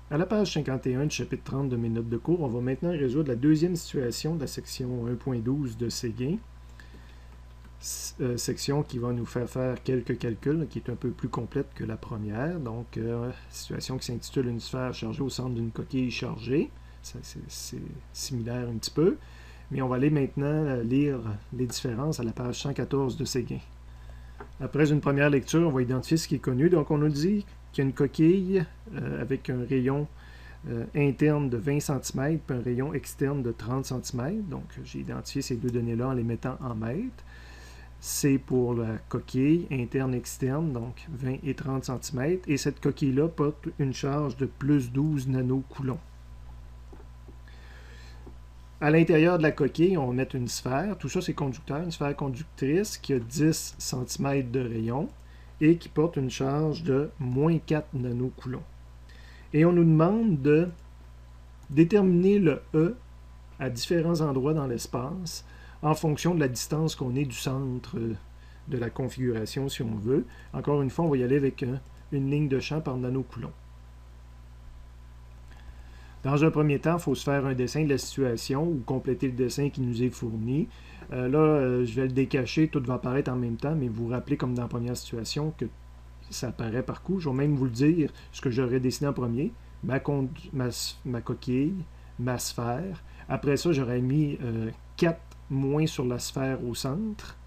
À la page 51 du chapitre 30 de mes notes de cours, on va maintenant résoudre la deuxième situation de la section 1.12 de Séguin. Section qui va nous faire quelques calculs, qui est un peu plus complète que la première. Donc, situation qui s'intitule une sphère chargée au centre d'une coquille chargée. C'est similaire un petit peu. Mais on va aller maintenant lire les différences à la page 114 de Séguin. Après une première lecture, on va identifier ce qui est connu. Donc, on nous dit qu'il y a une coquille avec un rayon interne de 20 cm puis un rayon externe de 30 cm. Donc, j'ai identifié ces deux données-là en les mettant en mètres. C'est pour la coquille interne-externe, donc 20 et 30 cm. Et cette coquille-là porte une charge de plus 12 nanocoulombs. À l'intérieur de la coquille, on va mettre une sphère. Tout ça, c'est conducteur. Une sphère conductrice qui a 10 cm de rayon et qui porte une charge de moins 4 nanocoulombs. Et on nous demande de déterminer le E à différents endroits dans l'espace en fonction de la distance qu'on est du centre de la configuration, si on veut. Encore une fois, on va y aller avec une ligne de champ par nanocoulomb. Dans un premier temps, il faut se faire un dessin de la situation ou compléter le dessin qui nous est fourni. Je vais le décacher, tout va apparaître en même temps, mais vous vous rappelez, comme dans la première situation, que ça apparaît par coup. Je vais même vous le dire, ce que j'aurais dessiné en premier. Ma coquille, ma sphère. Après ça, j'aurais mis 4 moins sur la sphère au centre,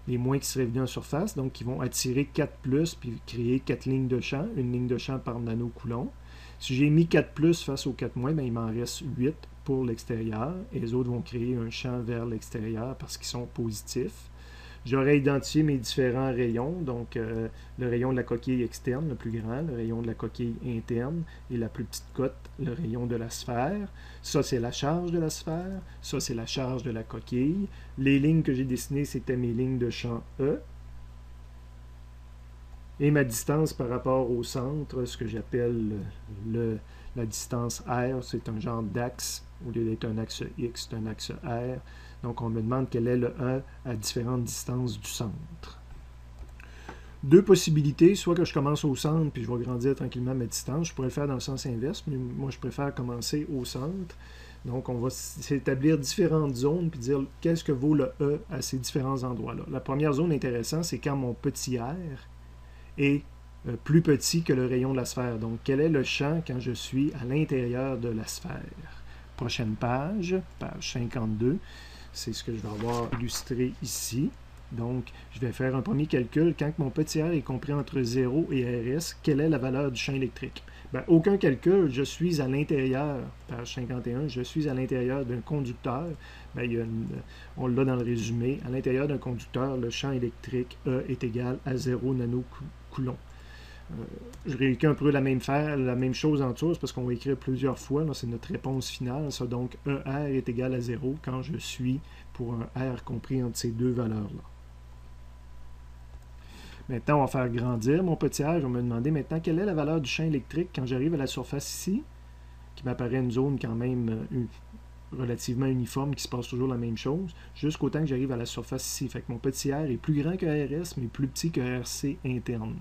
les moins qui seraient venus en surface, donc qui vont attirer 4 plus puis créer 4 lignes de champ, une ligne de champ par nanocoulomb. Si j'ai mis 4 plus face aux 4 moins, ben, il m'en reste 8 pour l'extérieur, et les autres vont créer un champ vers l'extérieur parce qu'ils sont positifs. J'aurais identifié mes différents rayons, donc le rayon de la coquille externe, le plus grand, le rayon de la coquille interne, et la plus petite cote, le rayon de la sphère. Ça, c'est la charge de la sphère. Ça, c'est la charge de la coquille. Les lignes que j'ai dessinées, c'était mes lignes de champ E. Et ma distance par rapport au centre, ce que j'appelle la distance R, c'est un genre d'axe. Au lieu d'être un axe X, c'est un axe R. Donc, on me demande quel est le 1 à différentes distances du centre. Deux possibilités, soit que je commence au centre puis je vais grandir tranquillement ma distance. Je pourrais le faire dans le sens inverse, mais moi, je préfère commencer au centre. Donc, on va s'établir différentes zones puis dire qu'est-ce que vaut le E à ces différents endroits-là. La première zone intéressante, c'est quand mon petit R est plus petit que le rayon de la sphère. Donc, quel est le champ quand je suis à l'intérieur de la sphère? Prochaine page, page 52. C'est ce que je vais avoir illustré ici. Donc, je vais faire un premier calcul. Quand mon petit R est compris entre 0 et RS, quelle est la valeur du champ électrique? Bien, aucun calcul, je suis à l'intérieur, page 51, je suis à l'intérieur d'un conducteur. Bien, on l'a dans le résumé. À l'intérieur d'un conducteur, le champ électrique E est égal à 0 nanocoulomb. Je réécris un peu la même chose en dessous, parce qu'on va écrire plusieurs fois. C'est notre réponse finale. Ça, donc, ER est égal à 0 quand je suis pour un R compris entre ces deux valeurs-là. Maintenant, on va faire grandir mon petit R. Je vais me demander maintenant quelle est la valeur du champ électrique quand j'arrive à la surface ici, qui m'apparaît une zone quand même relativement uniforme, qui se passe toujours la même chose, jusqu'au temps que j'arrive à la surface ici. Fait que mon petit R est plus grand que RS, mais plus petit que RC interne.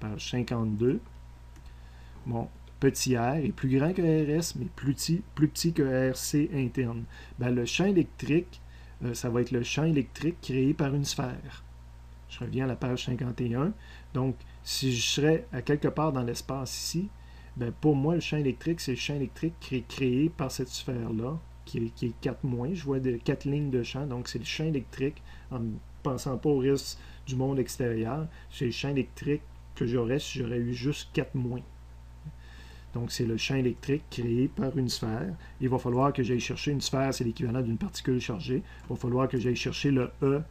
Page 52. Mon petit R est plus grand que RS, mais plus petit que RC interne. Ben, le champ électrique, ça va être le champ électrique créé par une sphère. Je reviens à la page 51. Donc, si je serais à quelque part dans l'espace ici, ben, pour moi, le champ électrique, c'est le champ électrique créé par cette sphère-là, qui est 4 moins. Je vois 4 lignes de champ, donc c'est le champ électrique, en ne pensant pas au risque du monde extérieur, c'est le champ électrique que j'aurais si j'aurais eu juste 4 moins. Donc, c'est le champ électrique créé par une sphère. Il va falloir que j'aille chercher une sphère, c'est l'équivalent d'une particule chargée. Il va falloir que j'aille chercher le E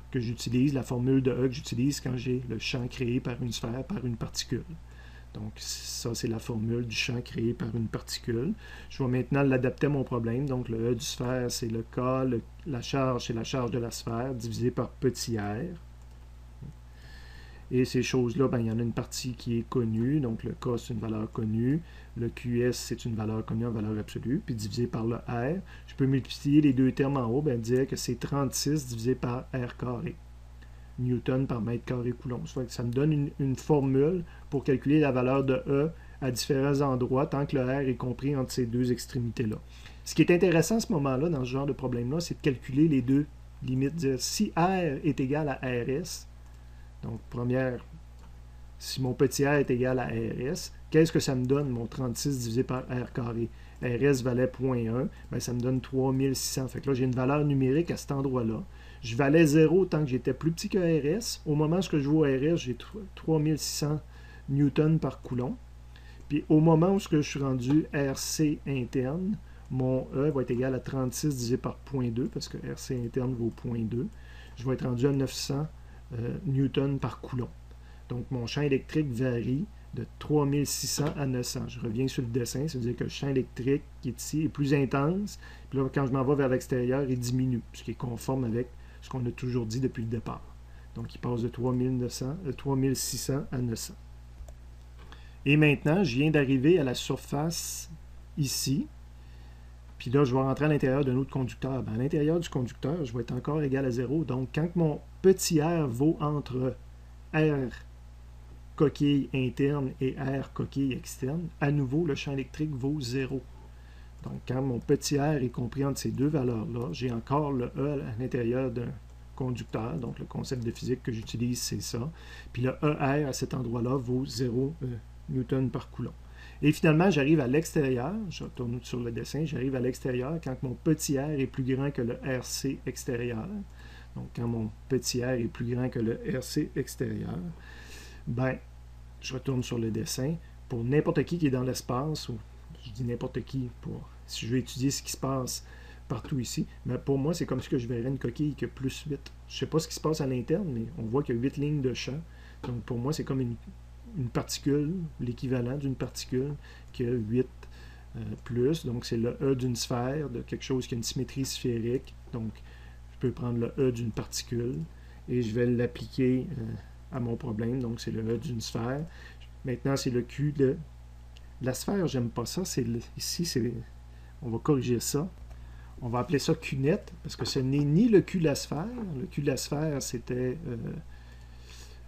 que j'utilise, la formule de E que j'utilise quand j'ai le champ créé par une sphère, par une particule. Donc, ça, c'est la formule du champ créé par une particule. Je vais maintenant l'adapter à mon problème. Donc, le E du sphère, c'est le K. La charge, c'est la charge de la sphère divisée par petit r. Et ces choses-là, ben, il y en a une partie qui est connue. Donc, le K, c'est une valeur connue. Le QS, c'est une valeur connue en valeur absolue. Puis, divisé par le R. Je peux multiplier les deux termes en haut, ben, dire que c'est 36 divisé par R carré. Newton par mètre carré coulomb. Ça me donne une formule pour calculer la valeur de E à différents endroits tant que le R est compris entre ces deux extrémités-là. Ce qui est intéressant à ce moment-là, dans ce genre de problème-là, c'est de calculer les deux limites. Dire si R est égal à RS, donc première, si mon petit r est égal à RS, qu'est-ce que ça me donne, mon 36 divisé par R carré? RS valait 0.1, ben ça me donne 3600. Fait que là, j'ai une valeur numérique à cet endroit-là. Je valais 0 tant que j'étais plus petit que RS. Au moment où je joue au RS, j'ai 3600 newtons par coulomb. Puis au moment où je suis rendu RC interne, mon E va être égal à 36 divisé par 0.2, parce que RC interne vaut 0.2. Je vais être rendu à 900 newtons par coulomb. Donc mon champ électrique varie de 3600 à 900. Je reviens sur le dessin, ça veut dire que le champ électrique qui est ici est plus intense. Puis là, quand je m'en vais vers l'extérieur, il diminue, ce qui est conforme avec ce qu'on a toujours dit depuis le départ. Donc il passe de 3600 à 900. Et maintenant, je viens d'arriver à la surface ici. Puis là, je vais rentrer à l'intérieur d'un autre conducteur. Ben, à l'intérieur du conducteur, je vais être encore égal à 0. Donc, quand mon petit r vaut entre R coquille interne et R coquille externe, à nouveau, le champ électrique vaut 0. Donc, quand mon petit r est compris entre ces deux valeurs-là, j'ai encore le E à l'intérieur d'un conducteur. Donc, le concept de physique que j'utilise, c'est ça. Puis le ER à cet endroit-là vaut 0 newton par coulomb. Et finalement, j'arrive à l'extérieur, je retourne sur le dessin, j'arrive à l'extérieur quand mon petit r est plus grand que le RC extérieur. Donc, quand mon petit r est plus grand que le RC extérieur, ben, je retourne sur le dessin. Pour n'importe qui est dans l'espace, ou je dis n'importe qui, si je veux étudier ce qui se passe partout ici, mais pour moi, c'est comme si je verrais une coquille qui a plus 8. Je ne sais pas ce qui se passe à l'interne, mais on voit qu'il y a 8 lignes de champ. Donc, pour moi, c'est comme une particule, l'équivalent d'une particule qui a 8 plus. Donc, c'est le E d'une sphère, de quelque chose qui a une symétrie sphérique. Donc, je peux prendre le E d'une particule et je vais l'appliquer à mon problème. Donc, c'est le E d'une sphère. Maintenant, c'est le Q de la sphère. J'aime pas ça. Ici, on va corriger ça. On va appeler ça Q net parce que ce n'est ni le Q de la sphère. Le Q de la sphère, c'était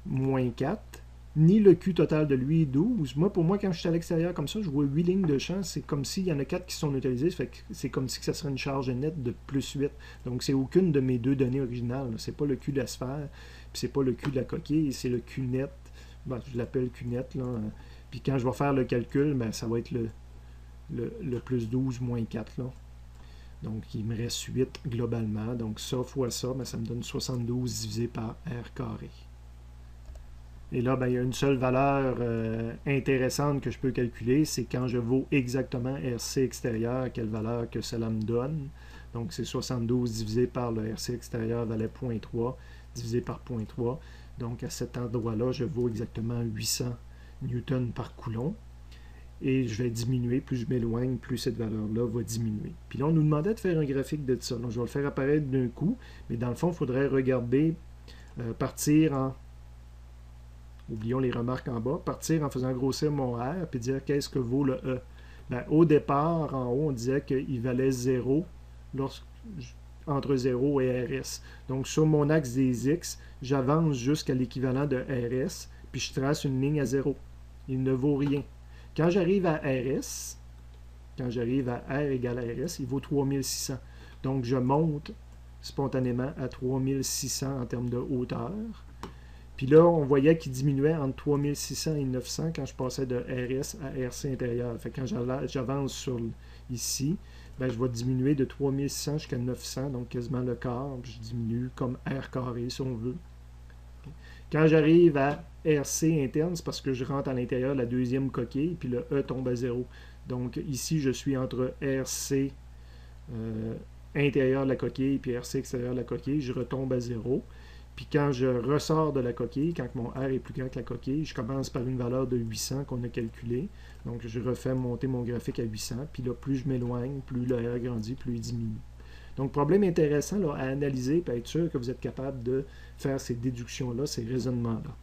moins 4. Ni le Q total de lui, 12. Pour moi, quand je suis à l'extérieur comme ça, je vois 8 lignes de champ. C'est comme s'il y en a 4 qui sont neutralisées. C'est comme si ça serait une charge nette de plus 8. Donc, c'est aucune de mes deux données originales. C'est pas le Q de la sphère, puis c'est pas le Q de la coquille, c'est le Q net. Ben, je l'appelle Q net. Là. Puis quand je vais faire le calcul, ben, ça va être le plus 12 moins 4. Là. Donc, il me reste 8 globalement. Donc, ça fois ça, ben, ça me donne 72 divisé par R carré. Et là, ben, il y a une seule valeur intéressante que je peux calculer, c'est quand je vaux exactement RC extérieur, quelle valeur que cela me donne. Donc, c'est 72 divisé par le RC extérieur valait 0.3, divisé par 0.3. Donc, à cet endroit-là, je vaux exactement 800 newtons par coulomb. Et je vais diminuer, plus je m'éloigne, plus cette valeur-là va diminuer. Puis là, on nous demandait de faire un graphique de ça. Donc, je vais le faire apparaître d'un coup, mais dans le fond, il faudrait regarder, partir en... Oublions les remarques en bas. Partir en faisant grossir mon R, puis dire qu'est-ce que vaut le E. Ben, au départ, en haut, on disait qu'il valait 0 entre 0 et RS. Donc, sur mon axe des X, j'avance jusqu'à l'équivalent de RS, puis je trace une ligne à 0. Il ne vaut rien. Quand j'arrive à RS, quand j'arrive à R égale à RS, il vaut 3600. Donc, je monte spontanément à 3600 en termes de hauteur. Puis là, on voyait qu'il diminuait entre 3600 et 900 quand je passais de RS à RC intérieur. Fait que quand j'avance ici, ben, je vais diminuer de 3600 jusqu'à 900, donc quasiment le quart. Je diminue comme R carré, si on veut. Quand j'arrive à RC interne, c'est parce que je rentre à l'intérieur de la deuxième coquille, puis le E tombe à 0. Donc ici, je suis entre RC intérieur de la coquille, puis RC extérieur de la coquille. Je retombe à 0. Puis quand je ressors de la coquille, quand mon R est plus grand que la coquille, je commence par une valeur de 800 qu'on a calculée. Donc je refais monter mon graphique à 800. Puis là, plus je m'éloigne, plus le R grandit, plus il diminue. Donc problème intéressant là, à analyser, puis à être sûr que vous êtes capable de faire ces déductions-là, ces raisonnements-là.